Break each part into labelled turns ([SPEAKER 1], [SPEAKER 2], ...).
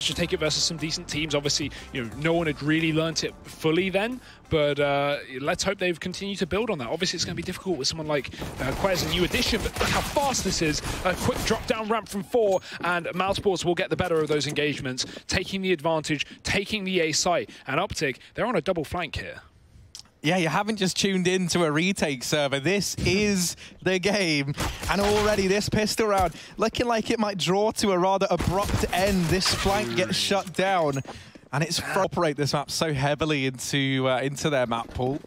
[SPEAKER 1] Should take it versus some decent teams. Obviously, no one had really learnt it fully then, but let's hope they've continued to build on that. Obviously, it's going to be difficult with someone like Quez, a new addition, but look how fast this is. A quick drop down ramp from 4, and Mousespots will get the better of those engagements, taking the advantage, taking the A site, and OpTic, they're on a double flank here.
[SPEAKER 2] Yeah, you haven't just tuned in to a retake server. This is the game. And already this pistol round looking like it might draw to a rather abrupt end. This flank gets shut down. And it's operate this map so heavily into their map pool.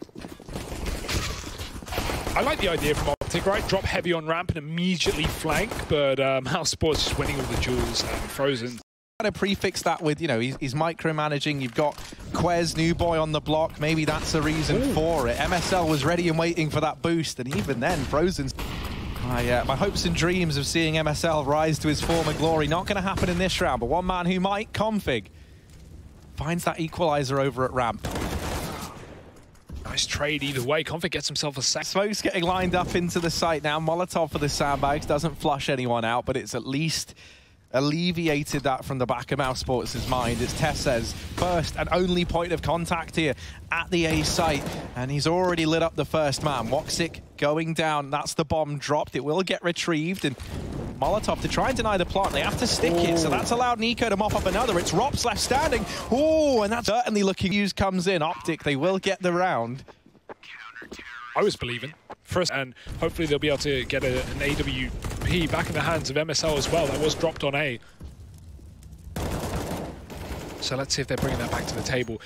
[SPEAKER 1] I like the idea from OpTic, right? Drop heavy on ramp and immediately flank, but Mousespots just winning all the duels and Frozen.
[SPEAKER 2] To prefix that with, he's micromanaging. You've got Quez, new boy on the block. Maybe that's a reason for it. MSL was ready and waiting for that boost, and even then, Frozen's... my hopes and dreams of seeing MSL rise to his former glory, not going to happen in this round, but one man who might, Config, finds that equalizer over at ramp.
[SPEAKER 1] Nice trade either way. Config gets himself a sack.
[SPEAKER 2] Smoke's getting lined up into the site now. Molotov for the sandbags, doesn't flush anyone out, but it's at least alleviated that from the back of Mousespots' mind. It's Tess's first and only point of contact here at the A site, and he's already lit up the first man. Woxic going down, that's the bomb dropped. It will get retrieved, and Molotov to try and deny the plant. They have to stick it, so that's allowed Nico to mop up another. It's Ropz left standing. Oh, and that's certainly looking. Use comes in. OpTic, they will get the round.
[SPEAKER 1] I was believing first, and hopefully they'll be able to get an AWP back in the hands of MSL as well. That was dropped on A. So let's see if they're bringing that back to the table.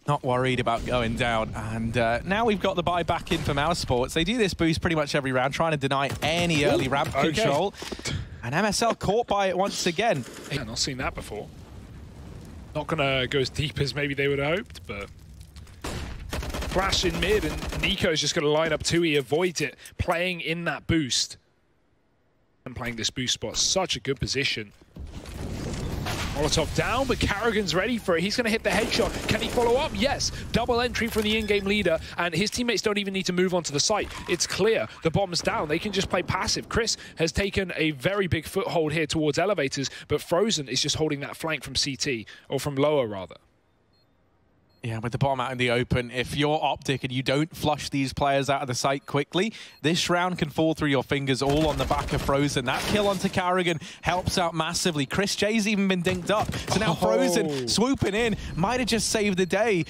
[SPEAKER 2] Not worried about going down, and now we've got the buy back in for Mousespots. They do this boost pretty much every round, trying to deny any early ramp control. And MSL caught by it once again.
[SPEAKER 1] I've not seen that before. Not gonna go as deep as maybe they would have hoped, but flash in mid, and Nico's just going to line up 2. He avoids it, playing in that boost. And playing this boost spot, such a good position. Molotov down, but Carrigan's ready for it. He's going to hit the headshot. Can he follow up? Yes. Double entry from the in-game leader, and his teammates don't even need to move onto the site. It's clear. The bomb's down. They can just play passive. Chris has taken a very big foothold here towards elevators, but Frozen is just holding that flank from CT, or from lower, rather.
[SPEAKER 2] Yeah, with the bomb out in the open, if you're OpTic and you don't flush these players out of the site quickly, this round can fall through your fingers all on the back of Frozen. That kill onto Carrigan helps out massively. Chris J's even been dinked up. So now Frozen swooping in, might have just saved the day.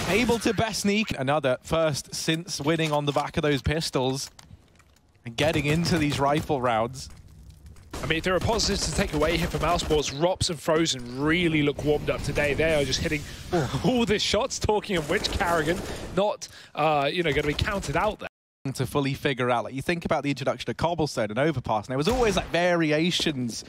[SPEAKER 2] Able to best sneak. Another first since winning on the back of those pistols and getting into these rifle rounds.
[SPEAKER 1] I mean, if there are positives to take away here for Mousespots, Ropz and Frozen really look warmed up today. They are just hitting all the shots, talking of which Carrigan not, going to be counted out there.
[SPEAKER 2] To fully figure out, like, you think about the introduction of Cobblestone and Overpass, and there was always like variations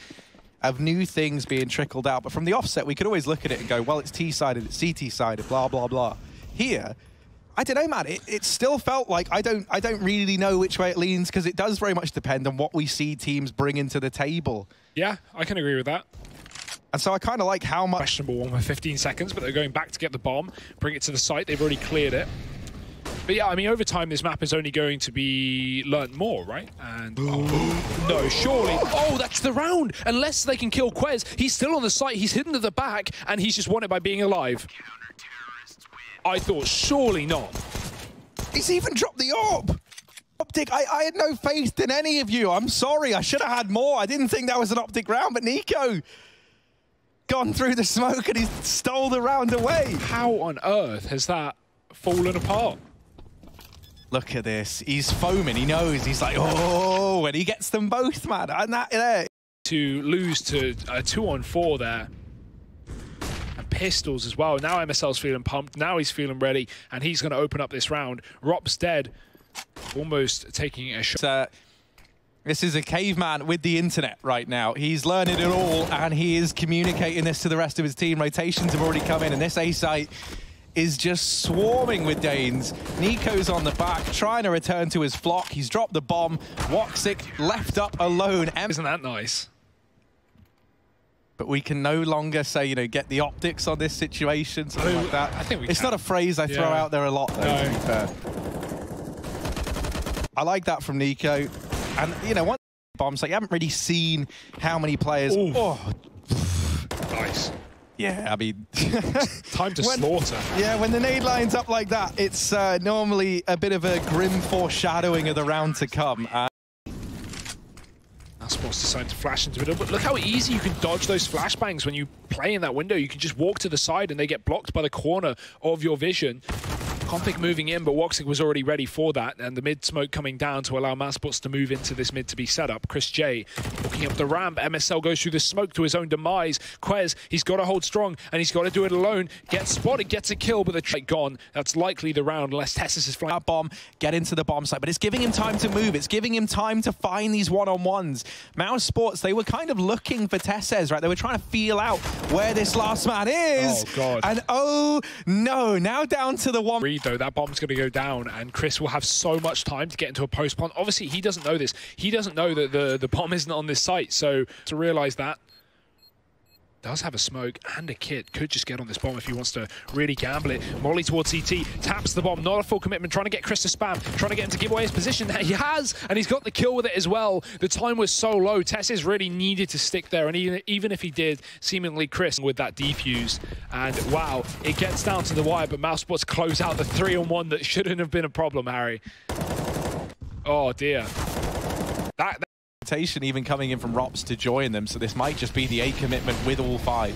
[SPEAKER 2] of new things being trickled out. But from the offset, we could always look at it and go, well, it's T-sided, it's CT-sided, blah, blah, blah. Here, I don't know, man. It still felt like I don't really know which way it leans, because it does very much depend on what we see teams bringing to the table.
[SPEAKER 1] Yeah, I can agree with that.
[SPEAKER 2] And so I kind of like how much...
[SPEAKER 1] Questionable one with 15 seconds, but they're going back to get the bomb, bring it to the site. They've already cleared it. But yeah, I mean, over time, this map is only going to be learnt more, right? And no, surely. Oh, that's the round. Unless they can kill Quez. He's still on the site. He's hidden to the back, and he's just won it by being alive. I thought, surely not.
[SPEAKER 2] He's even dropped the AWP. OpTic, I had no faith in any of you. I'm sorry, I should have had more. I didn't think that was an OpTic round, but Nico gone through the smoke and he stole the round away.
[SPEAKER 1] How on earth has that fallen apart?
[SPEAKER 2] Look at this. He's foaming. He knows. He's like, oh, and he gets them both, man. And that there.
[SPEAKER 1] To lose to a 2-on-4 there. Pistols as well. Now MSL's feeling pumped. Now he's feeling ready, and he's going to open up this round. Ropz dead, almost taking a shot.
[SPEAKER 2] This is a caveman with the internet right now. He's learning it all, and he is communicating this to the rest of his team. Rotations have already come in, and this A site is just swarming with Danes. Nico's on the back, trying to return to his flock. He's dropped the bomb. Woxic left up alone.
[SPEAKER 1] Isn't that nice?
[SPEAKER 2] But we can no longer say, get the optics on this situation, something like that.
[SPEAKER 1] I think we
[SPEAKER 2] It's
[SPEAKER 1] can.
[SPEAKER 2] not a phrase I throw out there a lot, though, to be fair. I like that from Nico. And, one bombs, like, you haven't really seen how many players... Yeah, I mean...
[SPEAKER 1] Time to slaughter.
[SPEAKER 2] Yeah, when the nade lines up like that, it's normally a bit of a grim foreshadowing of the round to come.
[SPEAKER 1] Mousespots decide to flash into the middle, but look how easy you can dodge those flashbangs when you play in that window. You can just walk to the side and they get blocked by the corner of your vision. OpTic moving in, but OpTic was already ready for that, and the mid smoke coming down to allow Mousespots to move into this mid to be set up. Chris J walking up the ramp. MSL goes through the smoke to his own demise. Quez, he's got to hold strong, and he's got to do it alone. Gets spotted, gets a kill, but the trick gone. That's likely the round, unless Tessus is flying.
[SPEAKER 2] Bomb, get into the bomb site, but it's giving him time to move. It's giving him time to find these one-on-ones. Mousespots, they were kind of looking for Tessus, right? They were trying to feel out where this last man is.
[SPEAKER 1] Oh, God.
[SPEAKER 2] And oh, no, now down to the one.
[SPEAKER 1] Though that bomb's going to go down, and Chris will have so much time to get into a post plant. Obviously, he doesn't know this. He doesn't know that the bomb isn't on this site. So to realize that, does have a smoke and a kit. Could just get on this bomb if he wants to really gamble it. Molly towards CT, taps the bomb, not a full commitment, trying to get Chris to spam, trying to get him to give away his position. He has, and he's got the kill with it as well. The time was so low. Tessus really needed to stick there, and even if he did, seemingly Chris with that defuse. And wow, it gets down to the wire, but Mousespots close out the 3-on-1 that shouldn't have been a problem, Harry. Oh dear. That
[SPEAKER 2] even coming in from Ropz to join them, so this might just be the A commitment with all 5.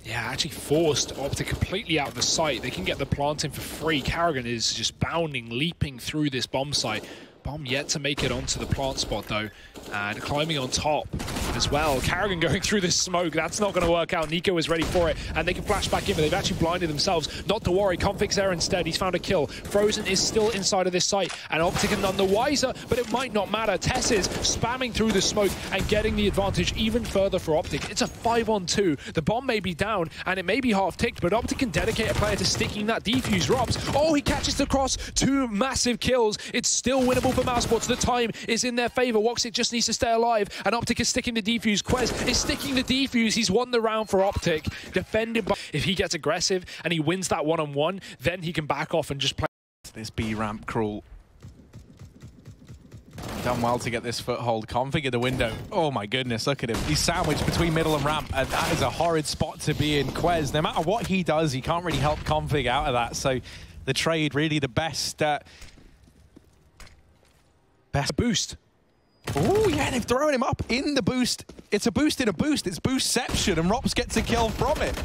[SPEAKER 1] Yeah, actually forced OpTic completely out of the site. They can get the plant in for free. Karrigan is just bounding, leaping through this bomb site. Bomb yet to make it onto the plant spot though, and climbing on top as well. Karrigan going through this smoke, that's not going to work out. Nico is ready for it, and they can flash back in, but they've actually blinded themselves. Not to worry, Config's there instead. He's found a kill. Frozen is still inside of this site, and OpTic are none the wiser, but it might not matter. Tess is spamming through the smoke and getting the advantage even further for OpTic. It's a 5-on-2. The bomb may be down, and it may be half-ticked, but OpTic can dedicate a player to sticking that defuse. Ropz, oh, he catches the cross. 2 massive kills. It's still winnable for Mousespots. The time is in their favor. Woxic just needs to stay alive, and OpTic is sticking the defuse. Quez is sticking the defuse. He's won the round for OpTic. Defended by... If he gets aggressive and he wins that one-on-one, then he can back off and just play.
[SPEAKER 2] This B ramp crawl. Done well to get this foothold. Configure the window. Oh my goodness, look at him. He's sandwiched between middle and ramp, and that is a horrid spot to be in. Quez, no matter what he does, he can't really help Config out of that. So the trade, really the best... Best
[SPEAKER 1] boost.
[SPEAKER 2] Oh, yeah, they've thrown him up in the boost. It's a boost in a boost. It's boostception, and Ropz gets a kill from it.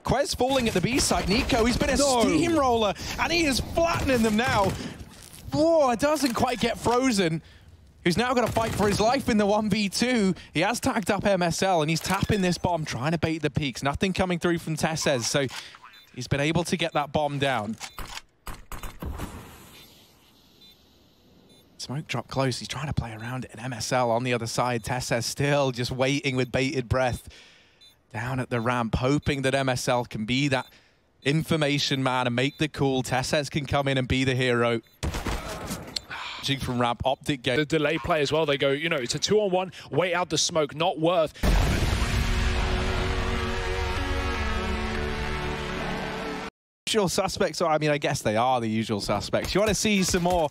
[SPEAKER 2] Quez falling at the B side. Nico, he's been a steamroller, and he is flattening them now. Oh, it doesn't quite get Frozen, who's now going to fight for his life in the 1v2. He has tagged up MSL, and he's tapping this bomb, trying to bait the peaks. Nothing coming through from Tessus, so he's been able to get that bomb down. Smoke drop close. He's trying to play around it. And MSL on the other side. Tessus still just waiting with bated breath down at the ramp, hoping that MSL can be that information man and make the call. Tessus can come in and be the hero. From ramp, OpTic game.
[SPEAKER 1] The delay play as well. They go, you know, it's a 2-on-1. Wait out the smoke. Not worth.
[SPEAKER 2] Usual suspects. I mean, I guess they are the usual suspects. You want to see some more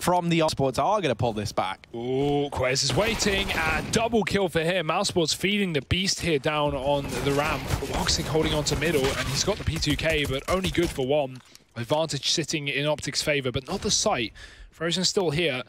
[SPEAKER 2] from the Mousespots are going to pull this back.
[SPEAKER 1] Oh, Quez is waiting, and double kill for him. Mousespots feeding the beast here down on the ramp. Woxic holding on to middle, and he's got the P2K, but only good for 1. Advantage sitting in OpTic's favor, but not the site. Frozen's still here.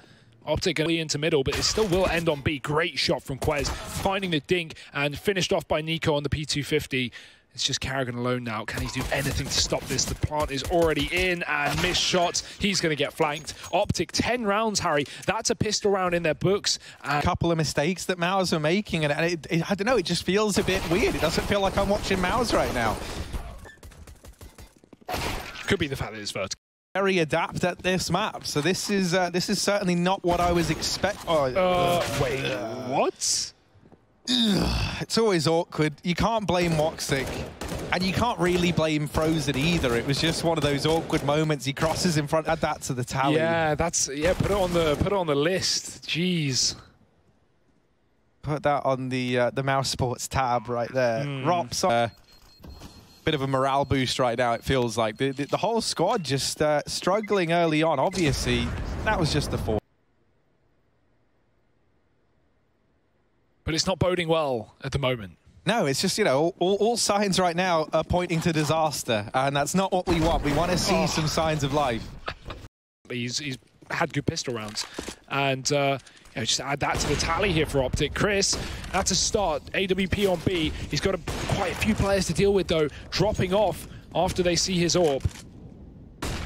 [SPEAKER 1] OpTic going into middle, but it still will end on B. Great shot from Quez, finding the dink, and finished off by Nico on the P250. It's just Karrigan alone now. Can he do anything to stop this? The plant is already in, and missed shots. He's going to get flanked. OpTic, 10 rounds, Harry. That's a pistol round in their books.
[SPEAKER 2] A couple of mistakes that Mouse are making, and I don't know, it just feels a bit weird. It doesn't feel like I'm watching Mouse right now.
[SPEAKER 1] Could be the fact that it's vertical.
[SPEAKER 2] Very adept at this map, so this is certainly not what I was expecting.
[SPEAKER 1] Wait, what?
[SPEAKER 2] It's always awkward. You can't blame Woxic, and you can't really blame Frozen either. It was just one of those awkward moments. He crosses in front. Add that to the tally.
[SPEAKER 1] Yeah, that's put it on the list. Jeez.
[SPEAKER 2] Put that on the Mousespots tab right there. Ropz, bit of a morale boost right now. It feels like the whole squad just struggling early on. Obviously, that was just the 4.
[SPEAKER 1] But it's not boding well at the moment.
[SPEAKER 2] No, it's just, you know, all signs right now are pointing to disaster, and that's not what we want. We want to see some signs of life.
[SPEAKER 1] He's had good pistol rounds, and you know, just add that to the tally here for OpTic. Chris, that's a start. AWP on B. He's got quite a few players to deal with, though, dropping off after they see his AWP.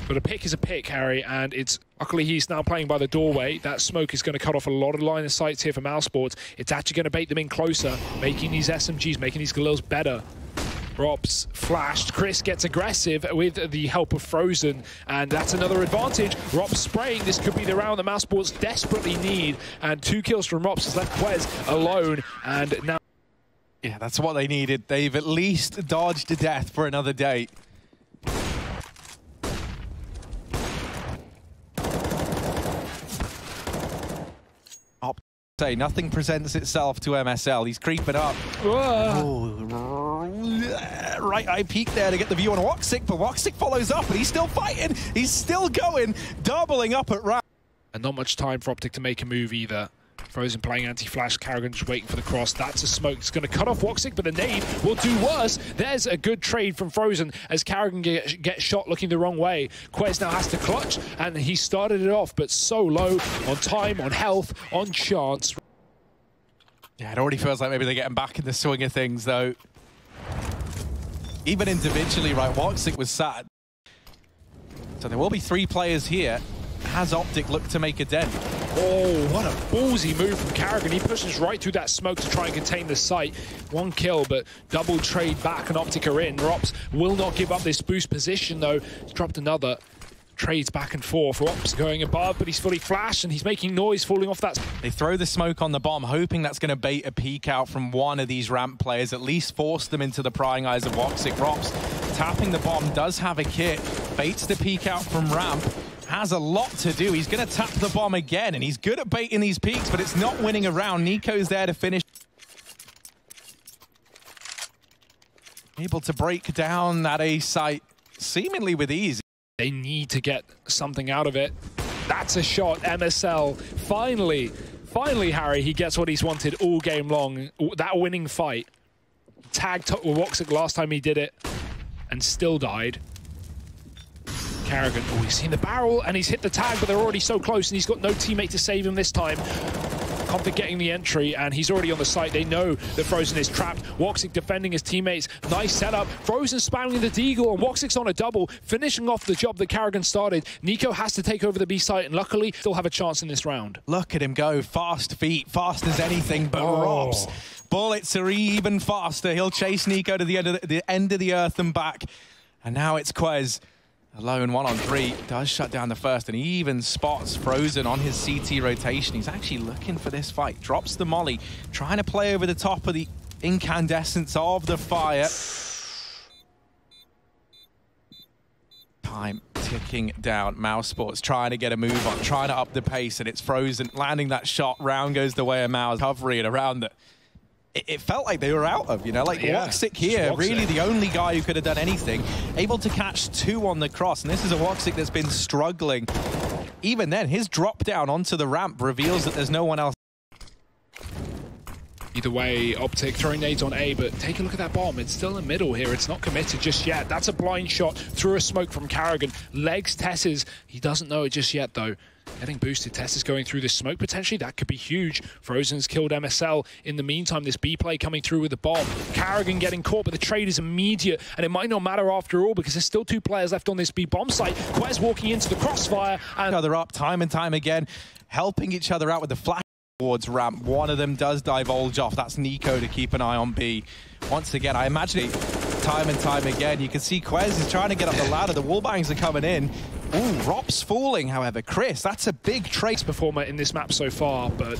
[SPEAKER 1] But a pick is a pick, Harry, and it's luckily he's now playing by the doorway. That smoke is going to cut off a lot of line of sights here for Mousespots. It's actually going to bait them in closer, making these SMGs, making these Galils better. Ropz flashed. Chris gets aggressive with the help of Frozen, and that's another advantage. Ropz spraying. This could be the round that Mousespots desperately need, and 2 kills from Ropz has left Quez alone, and now...
[SPEAKER 2] Yeah, that's what they needed. They've at least dodged to death for another day. Say nothing presents itself to MSL. He's creeping up. Right eye peek there to get the view on Woxic, but Woxic follows up, and he's still fighting. He's still going, doubling up at round.
[SPEAKER 1] And not much time for OpTic to make a move either. Frozen playing anti-flash, Karrigan just waiting for the cross. That's a smoke. It's going to cut off Woxic, but the nade will do worse. There's a good trade from Frozen as Karrigan gets shot looking the wrong way. Quez now has to clutch, and he started it off, but so low on time, on health, on chance.
[SPEAKER 2] Yeah, it already feels like maybe they're getting back in the swing of things, though. Even individually, right, Woxic was sad. So there will be 3 players here. Has OpTic looked to make a dent?
[SPEAKER 1] Oh, what a ballsy move from Karrigan. He pushes right through that smoke to try and contain the site. 1 kill, but double trade back, and OpTic are in. Ropz will not give up this boost position, though. He's dropped another. Trades back and forth. Ropz going above, but he's fully flashed, and he's making noise falling off that.
[SPEAKER 2] They throw the smoke on the bomb, hoping that's going to bait a peek out from one of these ramp players, at least force them into the prying eyes of Woxic. Ropz tapping the bomb, does have a kit, baits the peek out from ramp. Has a lot to do. He's going to tap the bomb again, and he's good at baiting these peaks, but it's not winning a round. Nico's there to finish. Able to break down that A site seemingly with ease.
[SPEAKER 1] They need to get something out of it. That's a shot. MSL finally, Harry, he gets what he's wanted all game long. That winning fight. Tagged Woxic last time he did it and still died. Karrigan, oh, he's seen the barrel and he's hit the tag, but they're already so close, and he's got no teammate to save him this time. OpTic getting the entry, and he's already on the site. They know that Frozen is trapped. Woxic defending his teammates. Nice setup. Frozen spamming the deagle, and Woxic's on a double, finishing off the job that Karrigan started. Nico has to take over the B site, and luckily still have a chance in this round.
[SPEAKER 2] Look at him go. Fast feet, fast as anything, but Ropz. Bullets are even faster. He'll chase Nico to the end of the earth and back. And now it's Quez. Alone 1-on-3, does shut down the first, and he even spots Frozen on his CT rotation. He's actually looking for this fight. Drops the molly, trying to play over the top of the incandescence of the fire. Time ticking down. Mousespots trying to get a move on, trying to up the pace, and it's Frozen landing that shot. Round goes the way of Mouse, hovering around that. It felt like they were out of, you know, like Woxic here, really the only guy who could have done anything. Able to catch 2 on the cross, and this is a Woxic that's been struggling. Even then, his drop down onto the ramp reveals that there's no one else.
[SPEAKER 1] Either way, OpTic throwing nades on A, but take a look at that bomb. It's still in the middle here. It's not committed just yet. That's a blind shot through a smoke from Karrigan. Legs Tess's. He doesn't know it just yet, though. Getting boosted. Tess is going through this smoke. Potentially, that could be huge. Frozen's killed MSL. In the meantime, this B play coming through with the bomb. Karrigan getting caught, but the trade is immediate, and it might not matter after all because there's still 2 players left on this B bomb site. Quez walking into the crossfire. And
[SPEAKER 2] they're up time and time again, helping each other out with the flash towards ramp. One of them does divulge off. That's Nico to keep an eye on B. Once again, I imagine time and time again, you can see Quez is trying to get up the ladder. The wallbangs are coming in. Ooh, Ropz falling, however. Chris, that's a big trace
[SPEAKER 1] performer in this map so far, but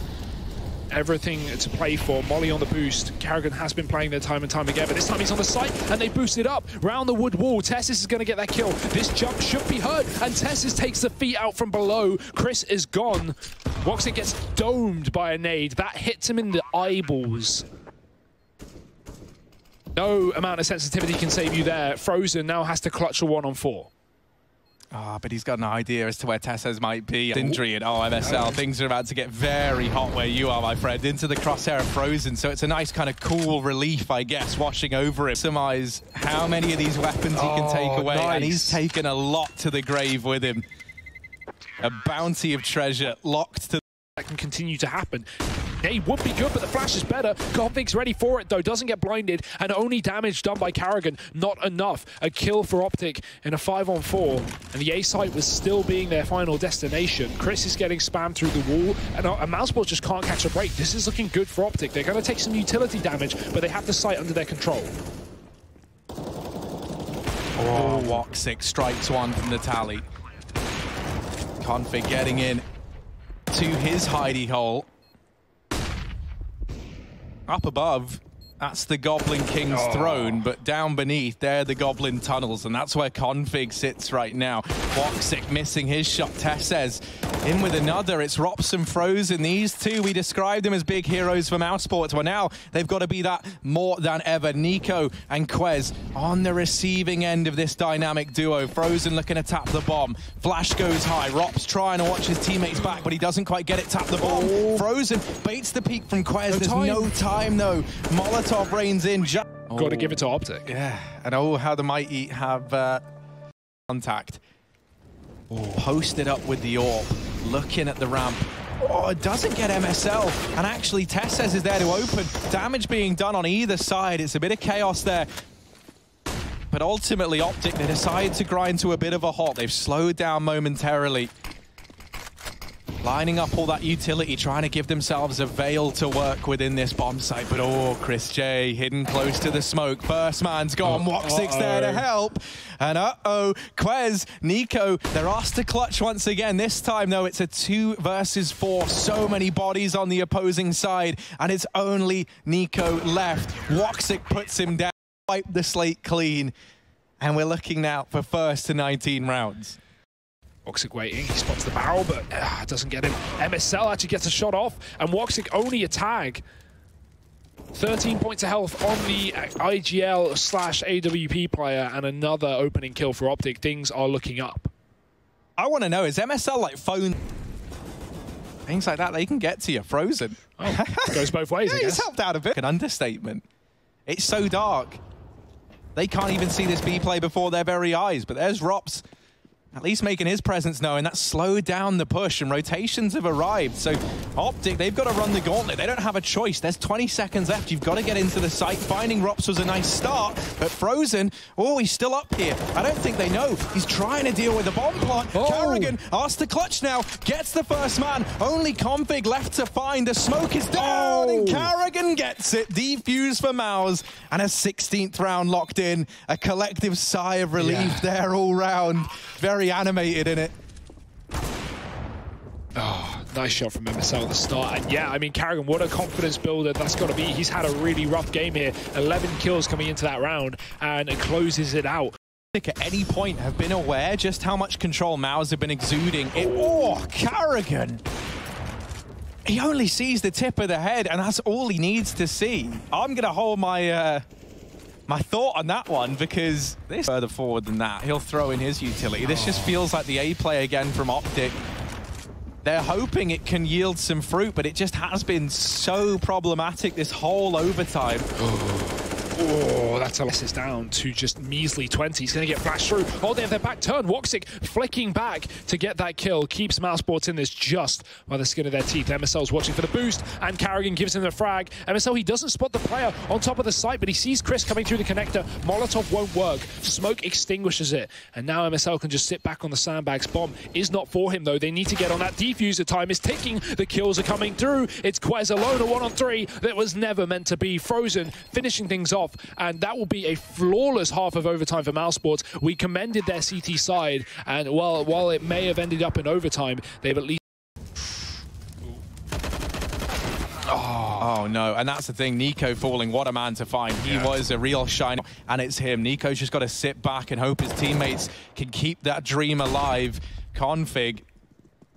[SPEAKER 1] everything to play for. Molly on the boost. Karrigan has been playing there time and time again, but this time he's on the site, and they boosted up round the wood wall. Tessis is going to get that kill. This jump should be heard, and Tessis takes the feet out from below. Chris is gone. Woxic gets domed by a nade. That hits him in the eyeballs. No amount of sensitivity can save you there. Frozen now has to clutch a 1-on-4.
[SPEAKER 2] But he's got an idea as to where Tessez might be. Injury and MSL, things are about to get very hot where you are, my friend. Into the crosshair of Frozen, so it's a nice kind of cool relief, I guess, washing over him. Maximize how many of these weapons he can take away, and he's taken a lot to the grave with him. A bounty of treasure locked to...
[SPEAKER 1] That can continue to happen. They would be good, but the flash is better. Config's ready for it, though. Doesn't get blinded, and only damage done by Karrigan. Not enough. A kill for OpTic in a 5-on-4, and the A site was still being their final destination. Chris is getting spammed through the wall, and Mousespots just can't catch a break. This is looking good for OpTic. They're going to take some utility damage, but they have the site under their control.
[SPEAKER 2] Oh, Woxic strikes one from the tally. Config getting in to his hidey hole. Up above, that's the Goblin King's throne, but down beneath, they're the Goblin tunnels, and that's where Config sits right now. Woxic missing his shot. Tessez in with another. It's Ropz and Frozen. These two, we described them as big heroes for Mousespots. Well, now they've got to be that more than ever. Nico and Quez on the receiving end of this dynamic duo. Frozen looking to tap the bomb. Flash goes high. Ropz trying to watch his teammates back, but he doesn't quite get it. Tap the bomb. Frozen baits the peek from Quez. There's no time, though. Molotov reigns in.
[SPEAKER 1] Got to give it to OpTic.
[SPEAKER 2] Yeah, and how the mighty have contact. Posted up with the AWP, looking at the ramp. It doesn't get MSL, and actually Tessez is there to open. Damage being done on either side. It's a bit of chaos there. But ultimately, OpTic, they decide to grind to a bit of a halt. They've slowed down momentarily. Lining up all that utility, trying to give themselves a veil to work within this bomb site. But Chris J hidden close to the smoke. First man's gone. Woxic's there to help. And Quez, Nico, they're asked to clutch once again. This time, though, it's a 2 versus 4. So many bodies on the opposing side, and it's only Nico left. Woxic puts him down, wipe the slate clean, and we're looking now for first to 19 rounds.
[SPEAKER 1] Woxic waiting, he spots the barrel, but doesn't get him. MSL actually gets a shot off, and Woxic only a tag. 13 points of health on the IGL/AWP player, and another opening kill for OpTic. Things are looking up.
[SPEAKER 2] I want to know, is MSL like phone? Things like that, they can get to you. Frozen.
[SPEAKER 1] Goes both ways, I guess.
[SPEAKER 2] He's helped out a bit. An understatement. It's so dark. They can't even see this B play before their very eyes, but there's Ropz. At least making his presence known. That slowed down the push, and rotations have arrived. So OpTic, they've got to run the gauntlet. They don't have a choice. There's 20 seconds left. You've got to get into the site. Finding Ropz was a nice start, but Frozen, he's still up here. I don't think they know. He's trying to deal with the bomb plant. Karrigan asked to clutch now. Gets the first man. Only Config left to find. The smoke is down, and Karrigan gets it. Defuse for Mouse, and a 16th round locked in. A collective sigh of relief there all round. Very animated in it.
[SPEAKER 1] Nice shot from MSL at the start. And yeah, I mean, Karrigan, what a confidence builder that's got to be. He's had a really rough game here. 11 kills coming into that round, and it closes it out.
[SPEAKER 2] At any point have been aware just how much control Mouse have been exuding. Karrigan! He only sees the tip of the head, and that's all he needs to see. I'm going to hold my thought on that one, because this further forward than that, he'll throw in his utility. This just feels like the A play again from OpTic. They're hoping it can yield some fruit, but it just has been so problematic this whole overtime.
[SPEAKER 1] That's a it's down to just measly 20. He's going to get flashed through. They have their back turn. Woxic flicking back to get that kill. Keeps Mousespots in this just by the skin of their teeth. MSL's watching for the boost, and Karrigan gives him the frag. MSL, he doesn't spot the player on top of the site, but he sees Chris coming through the connector. Molotov won't work. Smoke extinguishes it, and now MSL can just sit back on the sandbags. Bomb is not for him, though. They need to get on that defuser. Time is ticking. The kills are coming through. It's Quez alone, a 1-on-3 that was never meant to be. Frozen finishing things off, and that will be a flawless half of overtime for Mousespots. We commended their CT side, and while it may have ended up in overtime, they've at least...
[SPEAKER 2] Oh no, and that's the thing, Nico falling, what a man to find. He was a real shine, and it's him. Nico's just got to sit back and hope his teammates can keep that dream alive. Config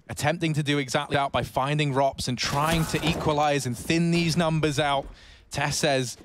[SPEAKER 2] attempting to do exactly that by finding Ropz and trying to equalize and thin these numbers out. Tessez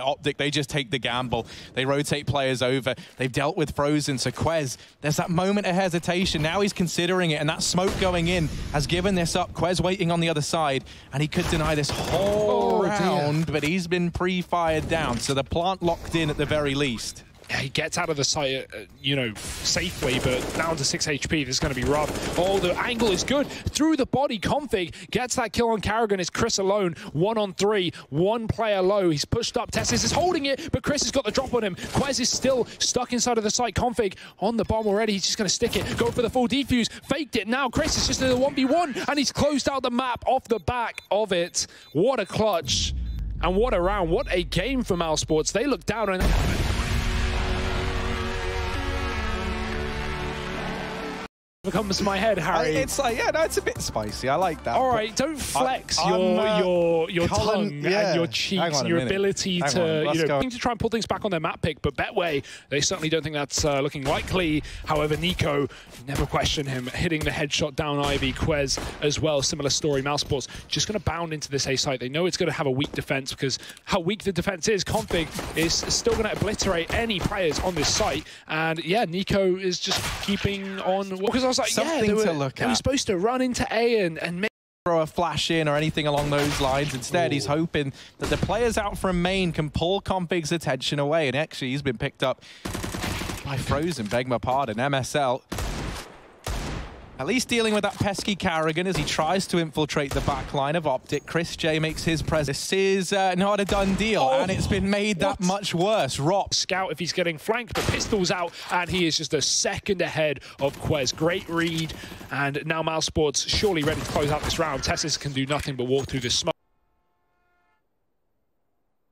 [SPEAKER 2] OpTic, they just take the gamble. They rotate players over. They've dealt with Frozen, so Quez, there's that moment of hesitation. Now he's considering it, and that smoke going in has given this up. Quez waiting on the other side, and he could deny this whole round, but he's been pre-fired down, so the plant locked in at the very least.
[SPEAKER 1] Yeah, he gets out of the site, you know, safely, but down to 6 HP. This is going to be rough. Oh, the angle is good. Through the body, Config gets that kill on Karrigan. It's Chris alone. 1-on-3. One player low. He's pushed up. Tessis is holding it, but Chris has got the drop on him. Quez is still stuck inside of the site. Config on the bomb already. He's just going to stick it. Go for the full defuse. Faked it. Now Chris is just in the 1v1, and he's closed out the map off the back of it. What a clutch. And what a round. What a game for Mousespots. They look down on it. Comes to my head, Harry.
[SPEAKER 2] It's like, yeah, no, it's a bit spicy. I like that.
[SPEAKER 1] All right, don't flex your tongue and your cheeks and your ability to, you know, to try and pull things back on their map pick. But Betway, they certainly don't think that's looking likely. However, Nico, never question him, hitting the headshot down Ivy. Quez as well, similar story. Mousespots just going to bound into this A site. They know it's going to have a weak defense because how weak the defense is, Config is still going to obliterate any players on this site. And yeah, Nico is just keeping on, because I was like,
[SPEAKER 2] something to look at.
[SPEAKER 1] They were supposed to run into A and make
[SPEAKER 2] throw a flash in or anything along those lines. Instead, he's hoping that the players out from main can pull Config's attention away. And actually, he's been picked up by Frozen, beg my pardon. MSL at least dealing with that pesky Karrigan as he tries to infiltrate the back line of OpTic. Chris J makes his presence. This is not a done deal, and it's been made that much worse. Ropz.
[SPEAKER 1] Scout if he's getting flanked, but Pistol's out, and he is just a second ahead of Quez. Great read, and now Mousespots surely ready to close out this round. Tessis can do nothing but walk through the smoke.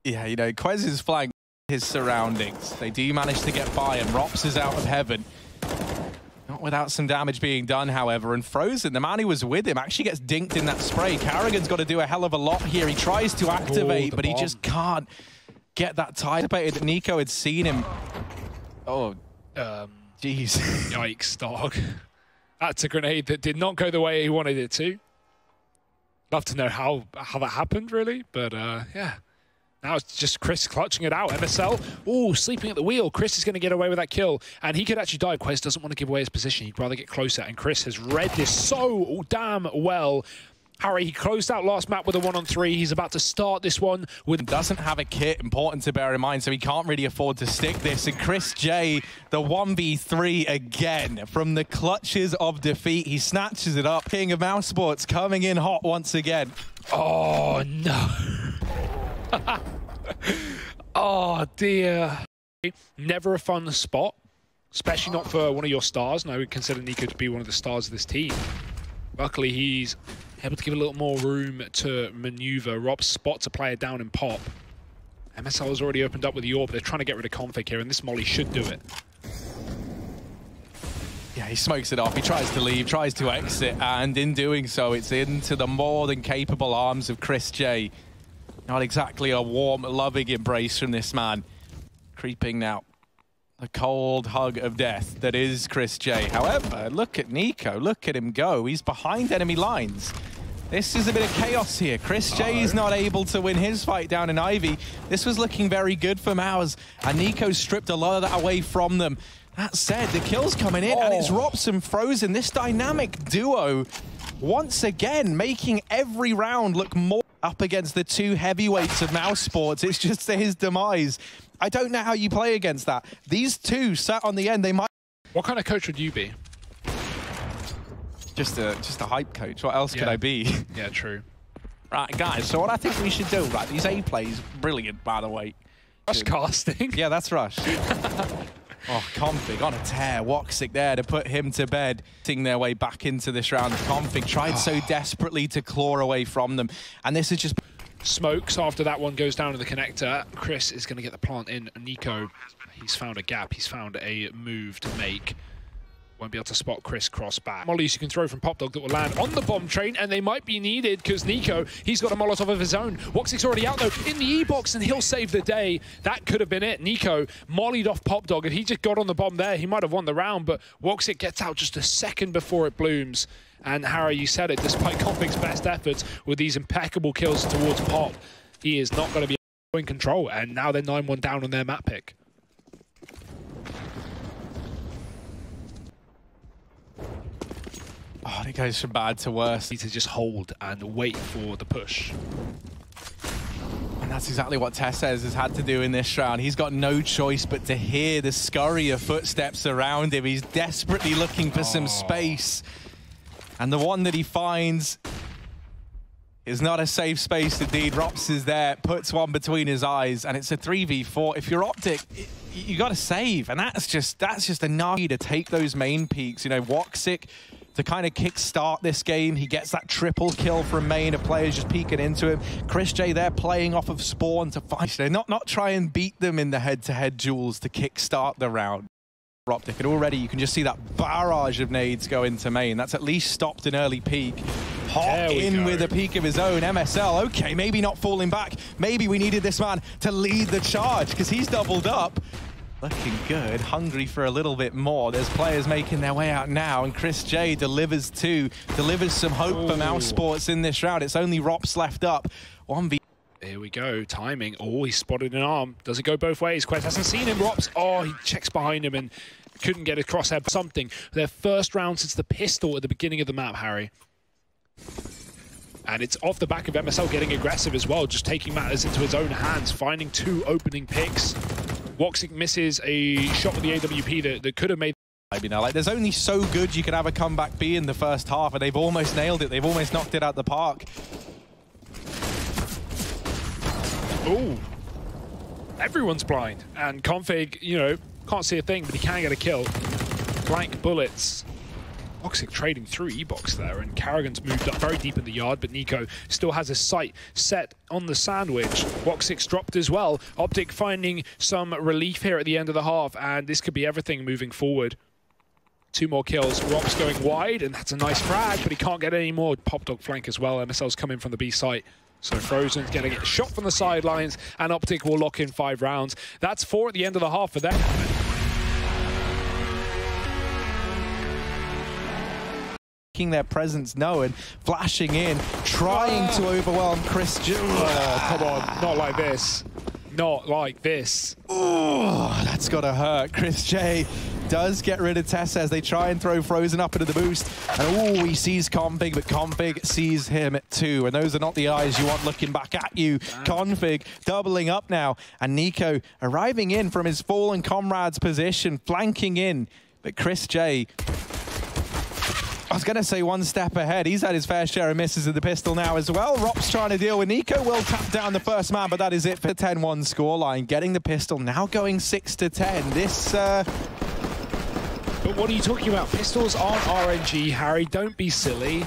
[SPEAKER 2] Yeah, you know, Quez is flanked his surroundings. They do manage to get by, and Ropz is out of heaven. Not without some damage being done, however, and Frozen, the man who was with him, actually gets dinked in that spray. Karrigan's got to do a hell of a lot here. He tries to activate, but he just can't get that tide. That Nico had seen him. Oh, jeez.
[SPEAKER 1] Yikes, dog. That's a grenade that did not go the way he wanted it to. Love to know how that happened, really, but yeah. Now it's just Chris clutching it out. MSL, ooh, sleeping at the wheel. Chris is going to get away with that kill, and he could actually die. Quez doesn't want to give away his position. He'd rather get closer, and Chris has read this so damn well. Harry, he closed out last map with a 1-on-3. He's about to start this one with...
[SPEAKER 2] Doesn't have a kit, important to bear in mind, so he can't really afford to stick this. And Chris J, the 1v3 again. From the clutches of defeat, he snatches it up. King of Mousespots coming in hot once again.
[SPEAKER 1] Oh, no. Oh dear. Never a fun spot, especially not for one of your stars. And I would consider Nico to be one of the stars of this team. Luckily, he's able to give a little more room to maneuver. Ropz spots a player down in pop. MSL has already opened up with the AWP. They're trying to get rid of Config here, and this molly should do it.
[SPEAKER 2] Yeah, he smokes it off. He tries to leave, tries to exit, and in doing so, it's into the more than capable arms of Chris J. Not exactly a warm, loving embrace from this man. Creeping now. The cold hug of death that is Chris J. However, look at Nico. Look at him go. He's behind enemy lines. This is a bit of chaos here. Chris J is not able to win his fight down in Ivy. This was looking very good for Mouse, and Nico stripped a lot of that away from them. That said, the kill's coming in, and it's Ropz and Frozen. This dynamic duo, once again, making every round look more up against the two heavyweights of Mousespots. It's just to his demise. I don't know how you play against that. These two sat on the end. They might...
[SPEAKER 1] What kind of coach would you be?
[SPEAKER 2] Just a hype coach. What else could I be?
[SPEAKER 1] Yeah, true.
[SPEAKER 2] Right, guys, so what I think we should do, right, these A plays, brilliant, by the way.
[SPEAKER 1] Rush casting?
[SPEAKER 2] Yeah, that's Rush. Oh, Config on a tear. Woxic there to put him to bed. Getting their way back into this round. Config tried so desperately to claw away from them. And this is just...
[SPEAKER 1] Smokes after that one goes down to the connector. Chris is going to get the plant in. Nico, he's found a gap. He's found a move to make. Won't be able to spot Chris cross back. Mollies you can throw from PopDog that will land on the bomb train, and they might be needed because Nico, he's got a Molotov of his own. Woxic's already out though in the E-box, and he'll save the day. That could have been it. Nico mollied off PopDog, and he just got on the bomb there. He might have won the round, but Woxic gets out just a second before it blooms. And Harry, you said it, despite Config's best efforts with these impeccable kills towards Pop, he is not going to be in control, and now they're 9-1 down on their map pick.
[SPEAKER 2] Oh, it goes from bad to worse.
[SPEAKER 1] Need to just hold and wait for the push.
[SPEAKER 2] And that's exactly what Tessez has had to do in this round. He's got no choice but to hear the scurry of footsteps around him. He's desperately looking for some space. And the one that he finds is not a safe space indeed. Ropz is there, puts one between his eyes, and it's a 3v4. If you're OpTic, you got to save, and that's just enough to take those main peaks. You know, Woxic to kind of kickstart this game. He gets that triple kill from main, of players just peeking into him. Chris J there playing off of spawn to fight. Not try and beat them in the head-to-head duels to kickstart the round. OpTic, and already you can just see that barrage of nades go into main. That's at least stopped an early peak. Hot in with a peak of his own. MSL, okay, maybe not falling back. Maybe we needed this man to lead the charge because he's doubled up. Looking good, hungry for a little bit more. There's players making their way out now, and Chris J delivers some hope for Mousespots in this round. It's only Ropz left up. 1v.
[SPEAKER 1] Here we go, timing. Oh, he spotted an arm. Does it go both ways? Quez hasn't seen him. Ropz, oh, he checks behind him and couldn't get a crosshair. Something. Their first round since the pistol at the beginning of the map, Harry. And it's off the back of MSL getting aggressive as well, just taking matters into his own hands, finding 2 opening picks. Woxic misses a shot with the AWP that could have made.
[SPEAKER 2] You know, like, there's only so good you can have a comeback be in the first half, and they've almost nailed it. They've almost knocked it out the park.
[SPEAKER 1] Oh, everyone's blind. And Config, you know, can't see a thing, but he can get a kill. Blank bullets. Woxic trading through E-Box there, and Karrigan's moved up very deep in the yard, but Nico still has his sight set on the sandwich. Woxic's dropped as well. OpTic finding some relief here at the end of the half, and this could be everything moving forward. 2 more kills. Ropz going wide, and that's a nice frag, but he can't get any more. Pop dog flank as well. MSL's coming from the B site. So Frozen's going to get shot from the sidelines, and OpTic will lock in 5 rounds. That's 4 at the end of the half for them.
[SPEAKER 2] Making their presence known, flashing in, trying to overwhelm Chris J.
[SPEAKER 1] Oh, come on, not like this. Not like this.
[SPEAKER 2] Oh, that's got to hurt. Chris J does get rid of Tess as they try and throw Frozen up into the boost. And oh, he sees Config, but Config sees him too. And those are not the eyes you want looking back at you. Config doubling up now. And Nico arriving in from his fallen comrade's position, flanking in. But Chris J, I was going to say one step ahead. He's had his fair share of misses in the pistol now as well. Ropz trying to deal with Nico. Will tap down the first man, but that is it for the 10-1 scoreline. Getting the pistol, now going 6-10. This... But
[SPEAKER 1] what are you talking about? Pistols aren't RNG, Harry. Don't be silly.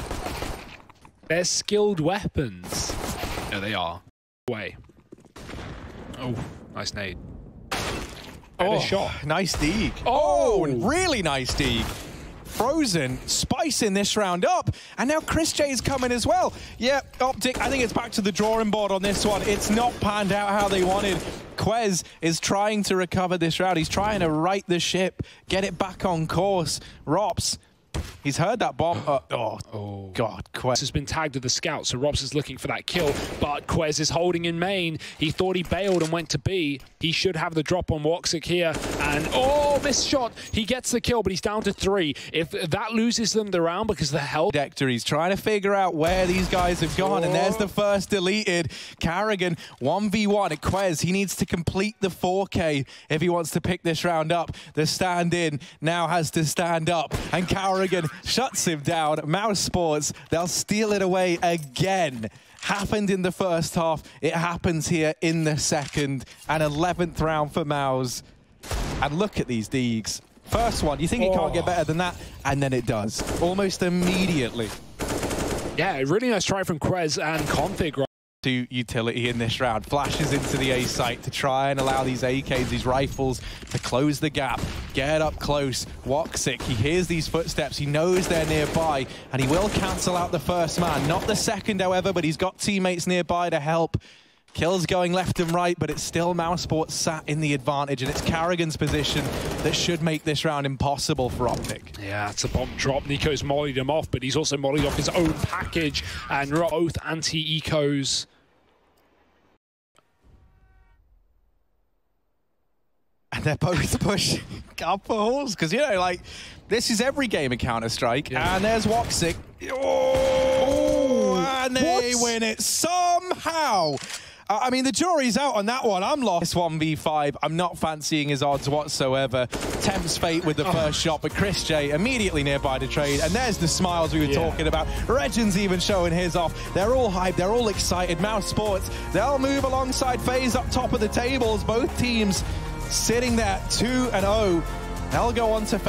[SPEAKER 1] They're skilled weapons. No, they are. Way. Oh, nice nade. Better shot.
[SPEAKER 2] Nice dig. Oh, really nice dig. Frozen spicing this round up, and now Chris J is coming as well. Yeah, OpTic, I think it's back to the drawing board on this one. It's not panned out how they wanted. Quez is trying to recover this round. He's trying to right the ship, get it back on course. Ropz, he's heard that bomb. Oh, God, Quez
[SPEAKER 1] has been tagged with the scout, so Ropz is looking for that kill, but Quez is holding in main. He thought he bailed and went to B. He should have the drop on Woxic here, and oh, missed shot. He gets the kill, but he's down to 3. If that loses them the round because the hell...
[SPEAKER 2] He's trying to figure out where these guys have gone, and there's the first deleted. Karrigan, 1v1 at Quez. He needs to complete the 4K if he wants to pick this round up. The stand-in now has to stand up, and Karrigan shuts him down. Mousespots, they'll steal it away again. Happened in the first half, it happens here in the second. An 11th round for Mouse. And look at these digs. First one, you think it can't get better than that? And then it does, almost immediately.
[SPEAKER 1] Yeah, really nice try from Quez and Config.
[SPEAKER 2] To utility in this round. Flashes into the A site to try and allow these AKs, these rifles, to close the gap, get up close. Woxic, he hears these footsteps, he knows they're nearby, and he will cancel out the first man. Not the second, however, but he's got teammates nearby to help. Kills going left and right, but it's still Mousespots sat in the advantage, and it's Karrigan's position that should make this round impossible for OpTic.
[SPEAKER 1] Yeah, it's a bomb drop. Nico's mollied him off, but he's also mollied off his own package, and both anti-ecos.
[SPEAKER 2] they're both pushing up halls because, you know, like, this is every game in Counter-Strike. Yeah. And there's OpTic. Oh, and they win it somehow. I mean, the jury's out on that one. I'm lost. 1v5. I'm not fancying his odds whatsoever. Tempts fate with the first shot, but Chris J immediately nearby to trade. And there's the smiles we were talking about. Regin's even showing his off. They're all hyped. They're all excited. Mousespots, they'll move alongside FaZe up top of the tables. Both teams sitting there 2-0. They'll go on to face